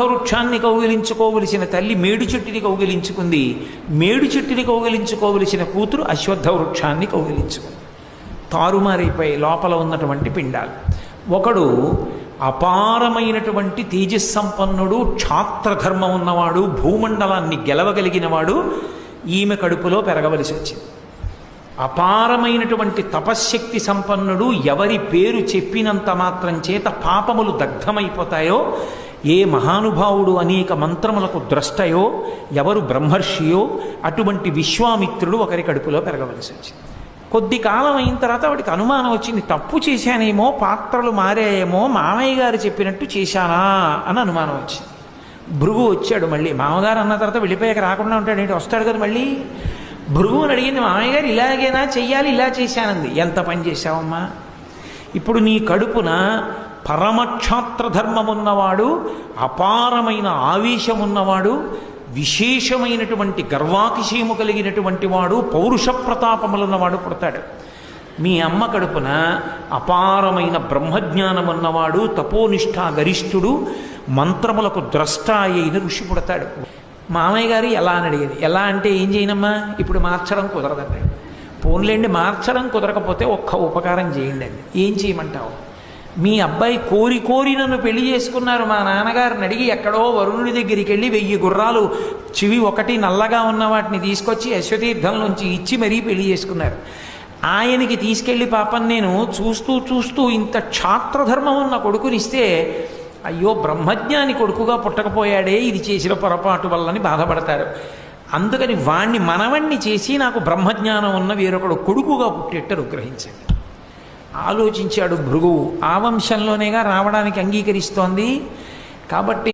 వృక్షాన్ని కౌగిలించుకోవలసిన తల్లి మేడు చెట్టుని కౌగిలించుకుంది. మేడు చెట్టుని కౌగిలించుకోవలసిన కూతురు అశ్వత్థ వృక్షాన్ని కౌగిలించుకుంది. తారుమారైపోయి లోపల ఉన్నటువంటి పిండాలు. ఒకడు అపారమైనటువంటి తేజస్సంపన్నుడు, క్షాత్రధర్మం ఉన్నవాడు, భూమండలాన్ని గెలవగలిగినవాడు ఈమె కడుపులో పెరగవలసి వచ్చింది. అపారమైనటువంటి తపశ్శక్తి సంపన్నుడు, ఎవరి పేరు చెప్పినంత మాత్రం చేత పాపములు దగ్ధమైపోతాయో, ఏ మహానుభావుడు అనేక మంత్రములకు ద్రష్టయో, ఎవరు బ్రహ్మర్షియో అటువంటి విశ్వామిత్రుడు ఒకరి కడుపులో పెరగవలసి వచ్చింది. కొద్ది కాలం అయిన తర్వాత వాడికి అనుమానం వచ్చింది, తప్పు చేశానేమో, పాత్రలు మారాయేమో, మామయ్య గారు చెప్పినట్టు చేశానా అని అనుమానం వచ్చింది. భృగు వచ్చాడు. మళ్ళీ మామగారు అన్న తర్వాత వెళ్ళిపోయాక రాకుండా ఉంటాడు ఏంటి, వస్తాడు కదా మళ్ళీ. భృగువుని అడిగింది, మామయ్య గారు ఇలాగేనా చెయ్యాలి, ఇలా చేశానంది. ఎంత పని చేశావమ్మా, ఇప్పుడు నీ కడుపున పరమక్షాత్రధర్మమున్నవాడు, అపారమైన ఆవేశమున్నవాడు, విశేషమైనటువంటి గర్వాతిశయము కలిగినటువంటి వాడు, పౌరుష ప్రతాపములున్నవాడు పుడతాడు. మీ అమ్మ కడుపున అపారమైన బ్రహ్మజ్ఞానమున్నవాడు, తపోనిష్ఠా గరిష్ఠుడు, మంత్రములకు ద్రష్ట అయిన ఋషి పుడతాడు. మామయ్య గారు ఎలా అని అడిగింది. ఎలా అంటే ఏం చేయనమ్మా, ఇప్పుడు మార్చడం కుదరదండి. పోన్లేండి, మార్చడం కుదరకపోతే ఒక్క ఉపకారం చేయండి అండి. ఏం చేయమంటావు? మీ అబ్బాయి కోరి కోరి నన్ను పెళ్లి చేసుకున్నారు. మా నాన్నగారిని అడిగి ఎక్కడో వరుణుడి దగ్గరికి వెళ్ళి 1000 గుర్రాలు, చెవి ఒకటి నల్లగా ఉన్న వాటిని తీసుకొచ్చి అశ్వతీర్థంలోంచి ఇచ్చి మరీ పెళ్లి చేసుకున్నారు. ఆయనకి తీసుకెళ్ళి పాపం నేను చూస్తూ చూస్తూ ఇంత క్షాత్రధర్మం ఉన్న కొడుకునిస్తే, అయ్యో బ్రహ్మజ్ఞాని కొడుకుగా పుట్టకపోయాడే, ఇది చేసిన పొరపాటు వల్లని బాధపడతారు. అందుకని వాణ్ణి మనవణ్ణి చేసి నాకు బ్రహ్మజ్ఞానం ఉన్న వేరొకడు కొడుకుగా పుట్టేట్టు అనుగ్రహించండి. ఆలోచించాడు భృగువు. ఆ వంశంలోనేగా రావడానికి అంగీకరిస్తోంది కాబట్టి